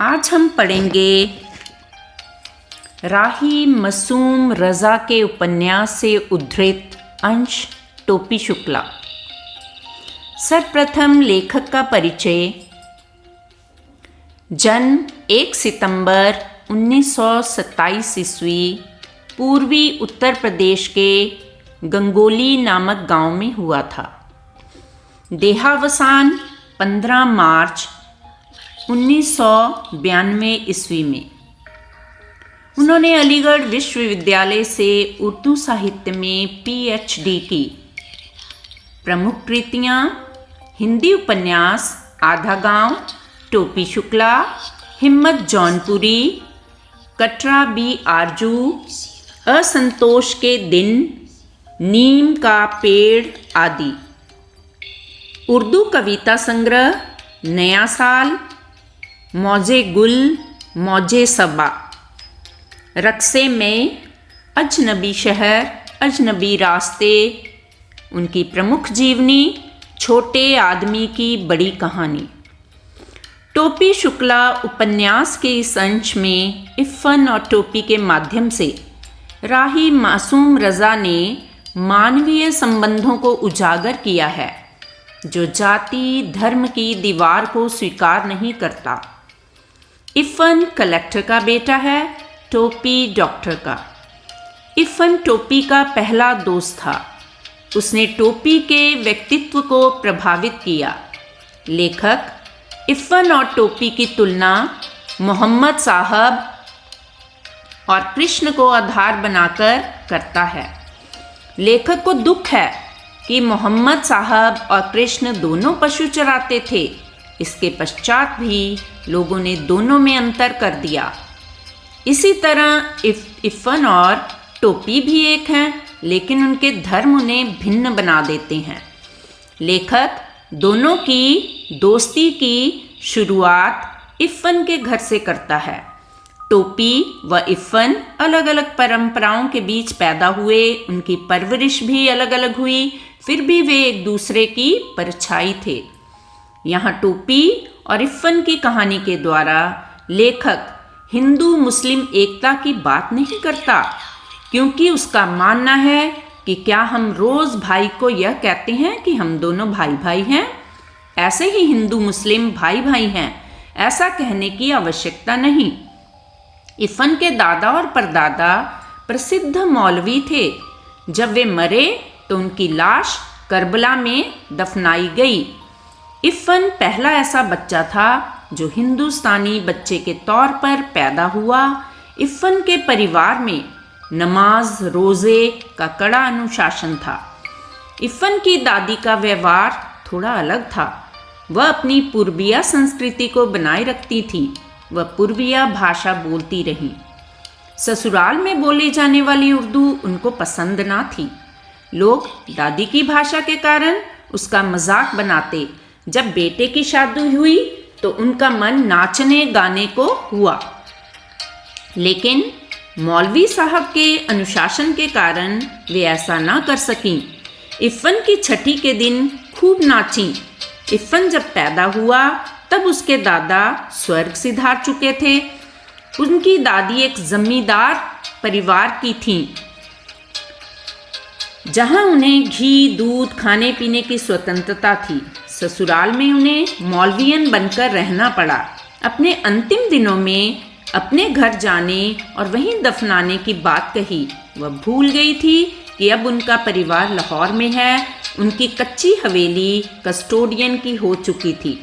आज हम पढ़ेंगे राही मासूम रज़ा के उपन्यास से उद्धृत अंश टोपी शुक्ला। सर्वप्रथम लेखक का परिचय। जन्म 1 सितंबर 1927 ईस्वी पूर्वी उत्तर प्रदेश के गंगोली नामक गांव में हुआ था। देहावसान 15 मार्च 1992 ईस्वी में। उन्होंने अलीगढ़ विश्वविद्यालय से उर्दू साहित्य में PhD की। प्रमुख कृतियाँ हिंदी उपन्यास आधा गांव, टोपी शुक्ला, हिम्मत जौनपुरी, कटरा बी आरजू, असंतोष के दिन, नीम का पेड़ आदि। उर्दू कविता संग्रह नया साल, मौजे गुल, मौजे सबा, रक्से में, अजनबी शहर, अजनबी रास्ते, उनकी प्रमुख जीवनी, छोटे आदमी की बड़ी कहानी। टोपी शुक्ला उपन्यास के इस अंश में इफ़न और टोपी के माध्यम से राही मासूम रज़ा ने मानवीय संबंधों को उजागर किया है, जो जाति धर्म की दीवार को स्वीकार नहीं करता। इफ़न कलेक्टर का बेटा है, टोपी डॉक्टर का। इफ़न टोपी का पहला दोस्त था। उसने टोपी के व्यक्तित्व को प्रभावित किया। लेखक इफ़न और टोपी की तुलना मोहम्मद साहब और कृष्ण को आधार बनाकर करता है। लेखक को दुख है कि मोहम्मद साहब और कृष्ण दोनों पशु चराते थे। इसके पश्चात भी लोगों ने दोनों में अंतर कर दिया। इसी तरह इफ़न और टोपी भी एक हैं, लेकिन उनके धर्म उन्हें भिन्न बना देते हैं। लेखक दोनों की दोस्ती की शुरुआत इफ़न के घर से करता है। टोपी व इफ़न अलग अलग परंपराओं के बीच पैदा हुए, उनकी परवरिश भी अलग अलग हुई, फिर भी वे एक दूसरे की परछाई थे। यहाँ टोपी और इफ़न की कहानी के द्वारा लेखक हिंदू मुस्लिम एकता की बात नहीं करता, क्योंकि उसका मानना है कि क्या हम रोज़ भाई को यह कहते हैं कि हम दोनों भाई भाई हैं? ऐसे ही हिंदू मुस्लिम भाई भाई हैं, ऐसा कहने की आवश्यकता नहीं। इफ़न के दादा और परदादा प्रसिद्ध मौलवी थे। जब वे मरे तो उनकी लाश करबला में दफनाई गई। इफ़न पहला ऐसा बच्चा था जो हिंदुस्तानी बच्चे के तौर पर पैदा हुआ। इफ़न के परिवार में नमाज रोज़े का कड़ा अनुशासन था। इफ़न की दादी का व्यवहार थोड़ा अलग था। वह अपनी पूर्विया संस्कृति को बनाए रखती थी। वह पूर्विया भाषा बोलती रही। ससुराल में बोली जाने वाली उर्दू उनको पसंद ना थी। लोग दादी की भाषा के कारण उसका मजाक बनाते। जब बेटे की शादी हुई तो उनका मन नाचने गाने को हुआ, लेकिन मौलवी साहब के अनुशासन के कारण वे ऐसा ना कर सकीं। इफ़न की छठी के दिन खूब नाची। इफ़न जब पैदा हुआ तब उसके दादा स्वर्ग सिधार चुके थे। उनकी दादी एक जमींदार परिवार की थीं, जहां उन्हें घी दूध खाने पीने की स्वतंत्रता थी। ससुराल में उन्हें मौलवियन बनकर रहना पड़ा। अपने अंतिम दिनों में अपने घर जाने और वहीं दफनाने की बात कही। वह भूल गई थी कि अब उनका परिवार लाहौर में है। उनकी कच्ची हवेली कस्टोडियन की हो चुकी थी।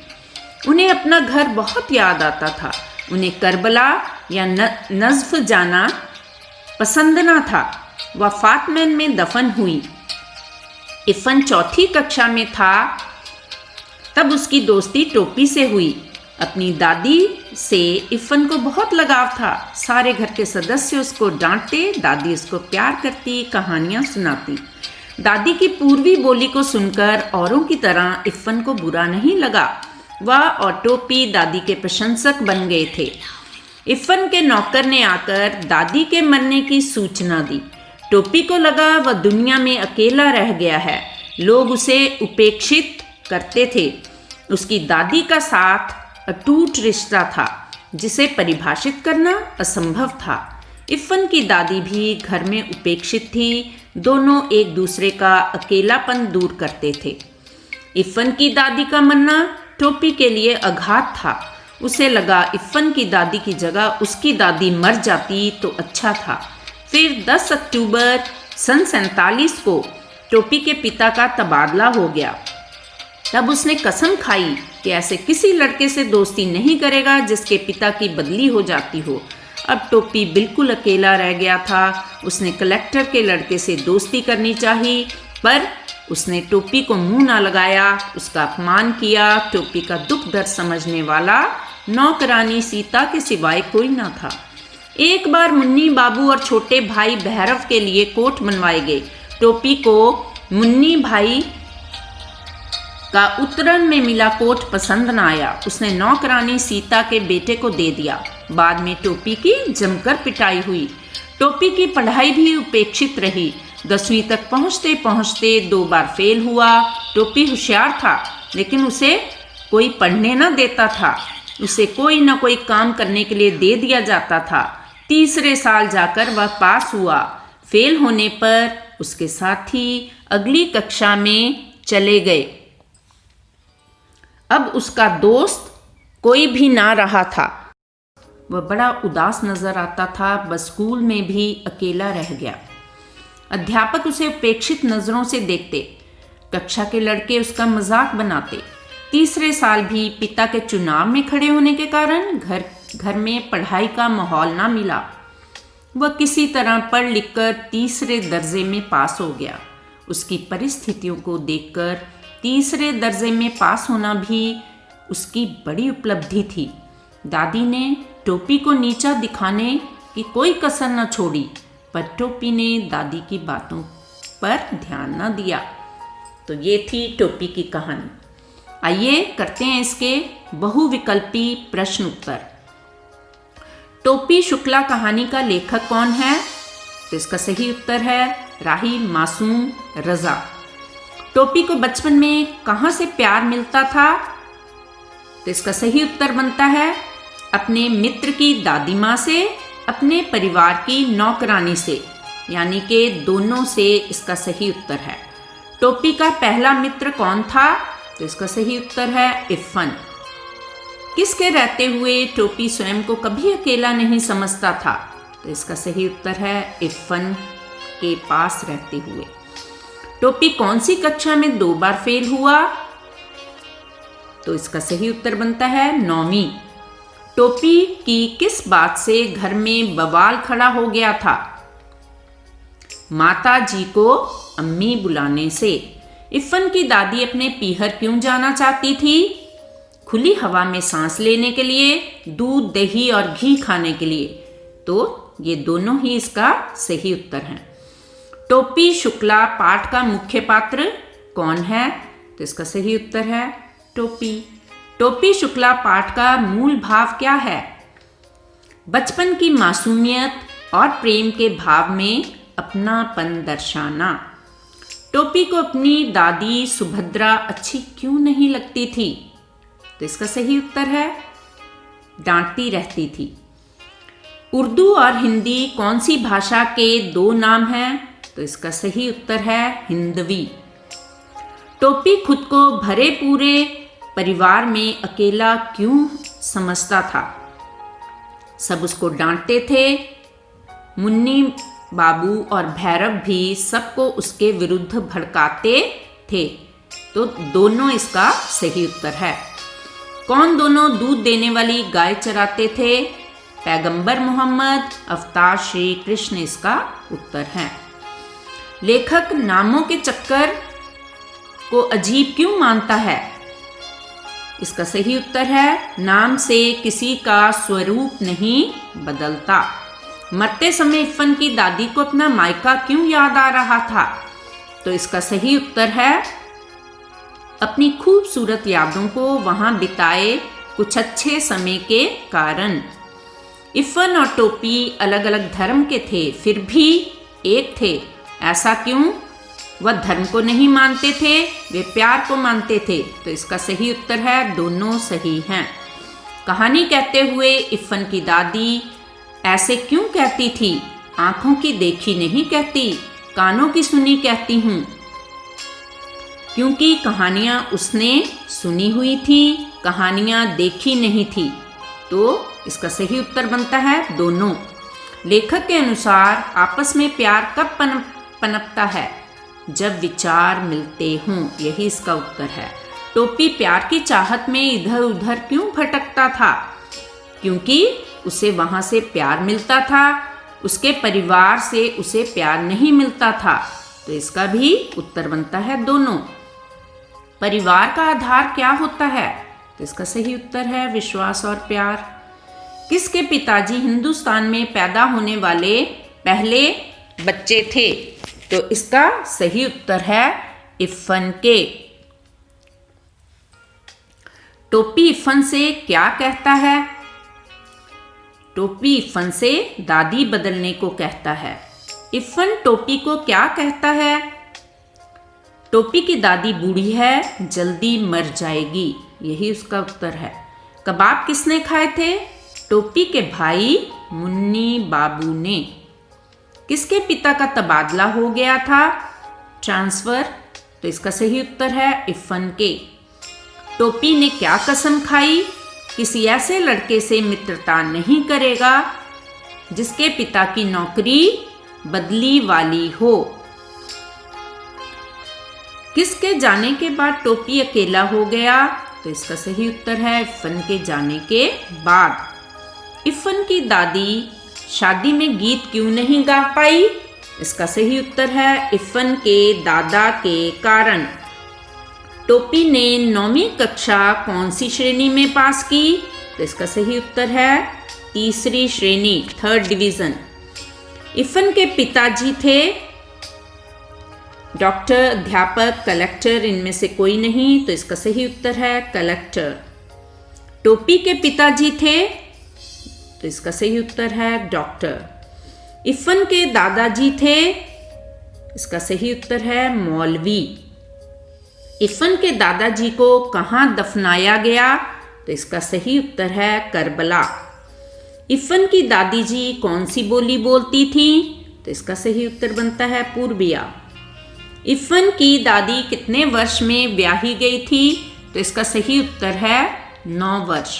उन्हें अपना घर बहुत याद आता था। उन्हें करबला या नज़्फ जाना पसंद ना था। वह फातमैन में दफन हुई। इफ़न चौथी कक्षा में था तब उसकी दोस्ती टोपी से हुई। अपनी दादी से इफ़न को बहुत लगाव था। सारे घर के सदस्य उसको डांटते, दादी उसको प्यार करती, कहानियाँ सुनाती। दादी की पूर्वी बोली को सुनकर औरों की तरह इफ़न को बुरा नहीं लगा। वह और टोपी दादी के प्रशंसक बन गए थे। इफ़न के नौकर ने आकर दादी के मरने की सूचना दी। टोपी को लगा वह दुनिया में अकेला रह गया है। लोग उसे उपेक्षित करते थे। उसकी दादी का साथ अटूट रिश्ता था। जिसे परिभाषित करना असंभव था। इफ़न की दादी भी घर में उपेक्षित थी। दोनों एक दूसरे का अकेलापन दूर करते थे। इफ़न की दादी का मरना टोपी के लिए आघात था। उसे लगा इफ़न की दादी की जगह उसकी दादी मर जाती तो अच्छा था। फिर 10 अक्टूबर सन 47 को टोपी के पिता का तबादला हो गया। तब उसने कसम खाई कि ऐसे किसी लड़के से दोस्ती नहीं करेगा जिसके पिता की बदली हो जाती हो। अब टोपी बिल्कुल अकेला रह गया था। उसने कलेक्टर के लड़के से दोस्ती करनी चाहिए, पर उसने टोपी को मुंह ना लगाया, उसका अपमान किया। टोपी का दुख दर्द समझने वाला नौकरानी सीता के सिवाय कोई ना था। एक बार मुन्नी बाबू और छोटे भाई भैरव के लिए कोट बनवाए गए। टोपी को मुन्नी भाई का उत्तरण में मिला कोट पसंद न आया। उसने नौकरानी सीता के बेटे को दे दिया। बाद में टोपी की जमकर पिटाई हुई। टोपी की पढ़ाई भी उपेक्षित रही। 10वीं तक पहुंचते पहुंचते 2 बार फेल हुआ। टोपी होशियार था, लेकिन उसे कोई पढ़ने न देता था। उसे कोई न कोई काम करने के लिए दे दिया जाता था। तीसरे साल जाकर वह पास हुआ। फेल होने पर उसके साथी अगली कक्षा में चले गए। अब उसका दोस्त कोई भी ना रहा था। वह बड़ा उदास नजर आता था। बस स्कूल में भी अकेला रह गया। अध्यापक उसे उपेक्षित नजरों से देखते। कक्षा के लड़के उसका मजाक बनाते। तीसरे साल भी पिता के चुनाव में खड़े होने के कारण घर में पढ़ाई का माहौल ना मिला। वह किसी तरह पढ़ लिखकर तीसरे दर्जे में पास हो गया। उसकी परिस्थितियों को देखकर तीसरे दर्जे में पास होना भी उसकी बड़ी उपलब्धि थी। दादी ने टोपी को नीचा दिखाने की कोई कसर न छोड़ी, पर टोपी ने दादी की बातों पर ध्यान न दिया। तो ये थी टोपी की कहानी। आइए करते हैं इसके बहुविकल्पी प्रश्न उत्तर। टोपी शुक्ला कहानी का लेखक कौन है? तो इसका सही उत्तर है राही मासूम रजा। टोपी को बचपन में कहाँ से प्यार मिलता था? तो इसका सही उत्तर बनता है अपने मित्र की दादी माँ से, अपने परिवार की नौकरानी से, यानी कि दोनों से इसका सही उत्तर है। टोपी का पहला मित्र कौन था? तो इसका सही उत्तर है इफ़न। किसके रहते हुए टोपी स्वयं को कभी अकेला नहीं समझता था? तो इसका सही उत्तर है इफ़न के पास रहते हुए। टोपी कौन सी कक्षा में 2 बार फेल हुआ? तो इसका सही उत्तर बनता है 9वीं। टोपी की किस बात से घर में बवाल खड़ा हो गया था? माता जी को अम्मी बुलाने से। इफ़न की दादी अपने पीहर क्यों जाना चाहती थी? खुली हवा में सांस लेने के लिए, दूध, दही और घी खाने के लिए। तो ये दोनों ही इसका सही उत्तर हैं। टोपी शुक्ला पाठ का मुख्य पात्र कौन है? तो इसका सही उत्तर है टोपी। टोपी शुक्ला पाठ का मूल भाव क्या है? बचपन की मासूमियत और प्रेम के भाव में अपनापन दर्शाना। टोपी को अपनी दादी सुभद्रा अच्छी क्यों नहीं लगती थी? तो इसका सही उत्तर है डांटती रहती थी। उर्दू और हिंदी कौन सी भाषा के 2 नाम हैं? तो इसका सही उत्तर है हिंदवी। टोपी खुद को भरे पूरे परिवार में अकेला क्यों समझता था? सब उसको डांटते थे। मुन्नी बाबू और भैरव भी सबको उसके विरुद्ध भड़काते थे। तो दोनों इसका सही उत्तर है। कौन दोनों दूध देने वाली गाय चराते थे? पैगंबर मोहम्मद, अवतार श्री कृष्ण इसका उत्तर है। लेखक नामों के चक्कर को अजीब क्यों मानता है? इसका सही उत्तर है नाम से किसी का स्वरूप नहीं बदलता। मरते समय इफ़न की दादी को अपना मायका क्यों याद आ रहा था? तो इसका सही उत्तर है अपनी खूबसूरत यादों को वहां बिताए कुछ अच्छे समय के कारण। इफ़न और टोपी अलग अलग धर्म के थे, फिर भी एक थे। ऐसा क्यों? वह धर्म को नहीं मानते थे, वे प्यार को मानते थे। तो इसका सही उत्तर है दोनों सही हैं। कहानी कहते हुए इफ़न की दादी ऐसे क्यों कहती थी? आंखों की देखी नहीं कहती, कानों की सुनी कहती हूँ। क्योंकि कहानियाँ उसने सुनी हुई थी, कहानियाँ देखी नहीं थी। तो इसका सही उत्तर बनता है दोनों। लेखक के अनुसार आपस में प्यार कब पनपता है? जब विचार मिलते हों। यही इसका उत्तर है। टोपी प्यार की चाहत में इधर उधर क्यों भटकता था? क्योंकि उसे वहाँ से प्यार मिलता था, उसके परिवार से उसे प्यार नहीं मिलता था। तो इसका भी उत्तर बनता है दोनों। परिवार का आधार क्या होता है? तो इसका सही उत्तर है विश्वास और प्यार। किसके पिताजी हिंदुस्तान में पैदा होने वाले पहले बच्चे थे? तो इसका सही उत्तर है इफ़न के। टोपी इफ़न से क्या कहता है? टोपी इफ़न से दादी बदलने को कहता है। इफ़न टोपी को क्या कहता है? टोपी की दादी बूढ़ी है, जल्दी मर जाएगी। यही उसका उत्तर है। कबाब किसने खाए थे? टोपी के भाई मुन्नी बाबू ने। किसके पिता का तबादला हो गया था? ट्रांसफर। तो इसका सही उत्तर है इफ़न के। टोपी ने क्या कसम खाई? किसी ऐसे लड़के से मित्रता नहीं करेगा जिसके पिता की नौकरी बदली वाली हो। किसके जाने के बाद टोपी अकेला हो गया? तो इसका सही उत्तर है इफ़न के जाने के बाद। इफ़न की दादी शादी में गीत क्यों नहीं गा पाई? इसका सही उत्तर है इफ़न के दादा के कारण। टोपी ने 9वीं कक्षा कौन सी श्रेणी में पास की? तो इसका सही उत्तर है तीसरी श्रेणी, 3rd डिवीज़न। इफ़न के पिताजी थे डॉक्टर, अध्यापक, कलेक्टर, इनमें से कोई नहीं। तो इसका सही उत्तर है कलेक्टर। टोपी के पिताजी थे, तो इसका सही उत्तर है डॉक्टर। इफ़न के दादाजी थे, इसका सही उत्तर है मौलवी। इफ़न के दादाजी को कहाँ दफनाया गया? तो इसका सही उत्तर है करबला। इफ़न की दादी जी कौन सी बोली बोलती थी? तो इसका सही उत्तर बनता है पूर्विया। इफ़न की दादी कितने वर्ष में ब्याही गई थी? तो इसका सही उत्तर है 9 वर्ष।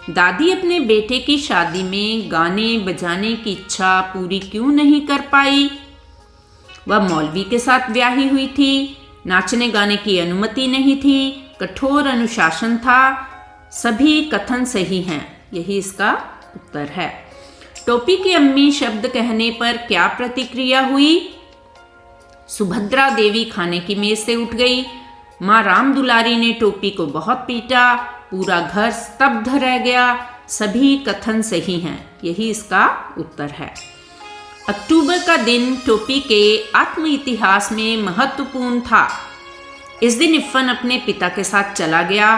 दादी अपने बेटे की शादी में गाने बजाने की इच्छा पूरी क्यों नहीं कर पाई? वह मौलवी के साथ ब्याही हुई थी, नाचने गाने की अनुमति नहीं थी, कठोर अनुशासन था। सभी कथन सही हैं। यही इसका उत्तर है। टोपी की अम्मी शब्द कहने पर क्या प्रतिक्रिया हुई? सुभद्रा देवी खाने की मेज से उठ गई। माँ राम दुलारी ने टोपी को बहुत पीटा, पूरा घर स्तब्ध रह गया। सभी कथन सही हैं। यही इसका उत्तर है। अक्टूबर का दिन टोपी के आत्म इतिहास में महत्वपूर्ण था। इस दिन इफ़न अपने पिता के साथ चला गया।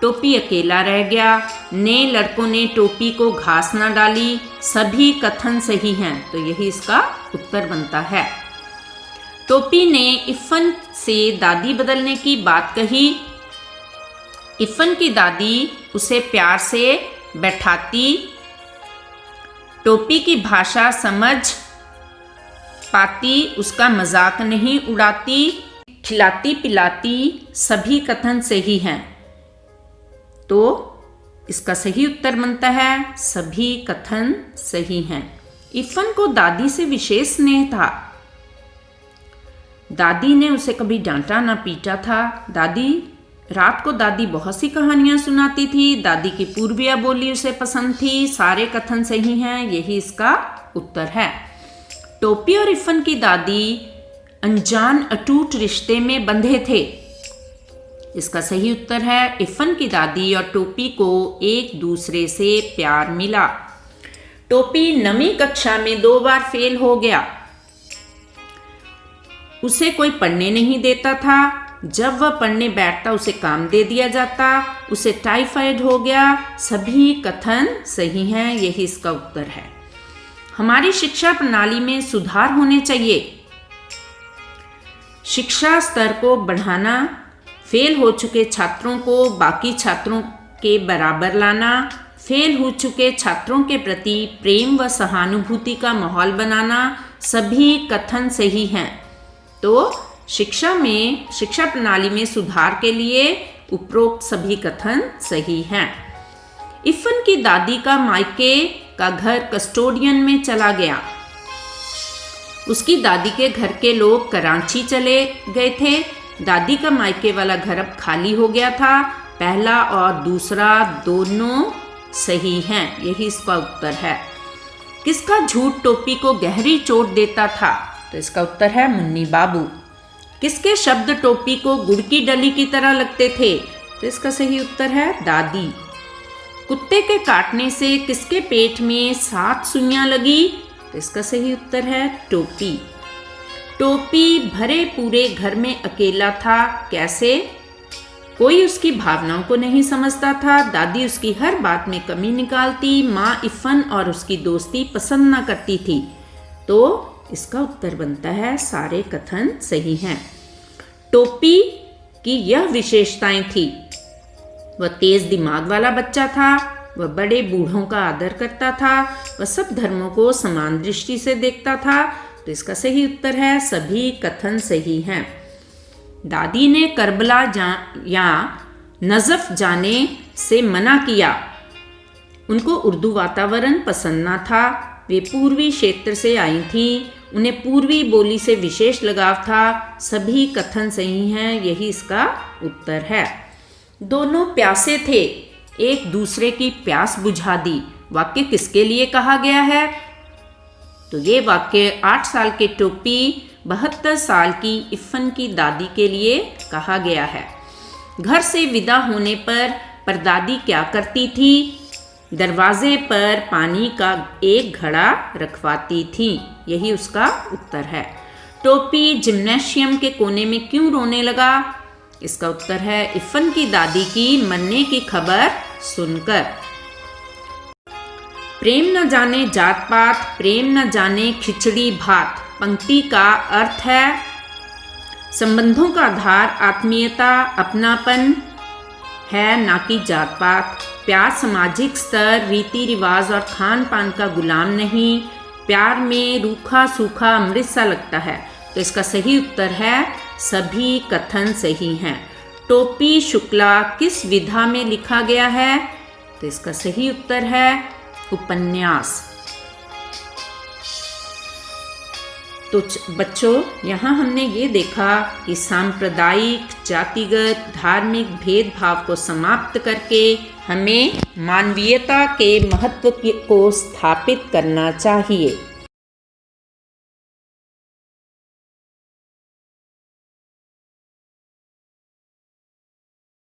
टोपी अकेला रह गया। नए लड़कों ने टोपी को घास न डाली। सभी कथन सही हैं। तो यही इसका उत्तर बनता है। टोपी ने इफ़न से दादी बदलने की बात कही। इफ़न की दादी उसे प्यार से बैठाती, टोपी की भाषा समझ पाती, उसका मजाक नहीं उड़ाती, खिलाती पिलाती। सभी कथन सही हैं। तो इसका सही उत्तर बनता है सभी कथन सही हैं। इफ़न को दादी से विशेष स्नेह था। दादी ने उसे कभी डांटा ना पीटा था। रात को दादी बहुत सी कहानियां सुनाती थी। दादी की पूर्विया बोली उसे पसंद थी। सारे कथन सही हैं। यही इसका उत्तर है। टोपी और इफ़न की दादी अनजान अटूट रिश्ते में बंधे थे। इसका सही उत्तर है इफ़न की दादी और टोपी को एक दूसरे से प्यार मिला। टोपी 9वीं कक्षा में 2 बार फेल हो गया। उसे कोई पढ़ने नहीं देता था। जब वह पढ़ने बैठता उसे काम दे दिया जाता। उसे टाइफाइड हो गया। सभी कथन सही हैं। यही इसका उत्तर है। हमारी शिक्षा प्रणाली में सुधार होने चाहिए। शिक्षा स्तर को बढ़ाना, फेल हो चुके छात्रों को बाकी छात्रों के बराबर लाना, फेल हो चुके छात्रों के प्रति प्रेम व सहानुभूति का माहौल बनाना, सभी कथन सही हैं। तो शिक्षा प्रणाली में सुधार के लिए उपरोक्त सभी कथन सही हैं। इफ़न की दादी का मायके का घर कस्टोडियन में चला गया। उसकी दादी के घर के लोग कराची चले गए थे। दादी का मायके वाला घर अब खाली हो गया था। पहला और दूसरा दोनों सही हैं, यही इसका उत्तर है। किसका झूठ टोपी को गहरी चोट देता था? तो इसका उत्तर है मुन्नी बाबू। किसके शब्द टोपी को गुड़ की डली की तरह लगते थे? तो इसका सही उत्तर है दादी। कुत्ते के काटने से किसके पेट में 7 सुइयां लगी? तो इसका सही उत्तर है टोपी। टोपी भरे पूरे घर में अकेला था, कैसे? कोई उसकी भावनाओं को नहीं समझता था। दादी उसकी हर बात में कमी निकालती। माँ इफ़न और उसकी दोस्ती पसंद ना करती थी। तो इसका उत्तर बनता है सारे कथन सही हैं। टोपी की यह विशेषताएं थी, वह तेज दिमाग वाला बच्चा था, वह बड़े बूढ़ों का आदर करता था, वह सब धर्मों को समान दृष्टि से देखता था। तो इसका सही उत्तर है सभी कथन सही हैं। दादी ने करबला या नजफ जाने से मना किया। उनको उर्दू वातावरण पसंद न था। वे पूर्वी क्षेत्र से आई थीं। उन्हें पूर्वी बोली से विशेष लगाव था। सभी कथन सही हैं, यही इसका उत्तर है। दोनों प्यासे थे, एक दूसरे की प्यास बुझा दी। वाक्य किसके लिए कहा गया है? तो ये वाक्य 8 साल के टोपी 72 साल की इफ़न की दादी के लिए कहा गया है। घर से विदा होने पर परदादी क्या करती थी? दरवाजे पर पानी का एक घड़ा रखवाती थी, यही उसका उत्तर है। टोपी जिम्नेशियम के कोने में क्यों रोने लगा? इसका उत्तर है इफ़न की दादी की मरने की खबर सुनकर। प्रेम न जाने जात पात, प्रेम न जाने खिचड़ी भात पंक्ति का अर्थ है संबंधों का आधार आत्मीयता, अपनापन है, ना कि जात पात। प्यार सामाजिक स्तर, रीति रिवाज और खान पान का गुलाम नहीं। प्यार में रूखा सूखा अमृत सा लगता है। तो इसका सही उत्तर है सभी कथन सही हैं। टोपी शुक्ला किस विधा में लिखा गया है? तो इसका सही उत्तर है उपन्यास। तो बच्चों, यहाँ हमने ये देखा कि सांप्रदायिक, जातिगत, धार्मिक भेदभाव को समाप्त करके हमें मानवीयता के महत्व को स्थापित करना चाहिए।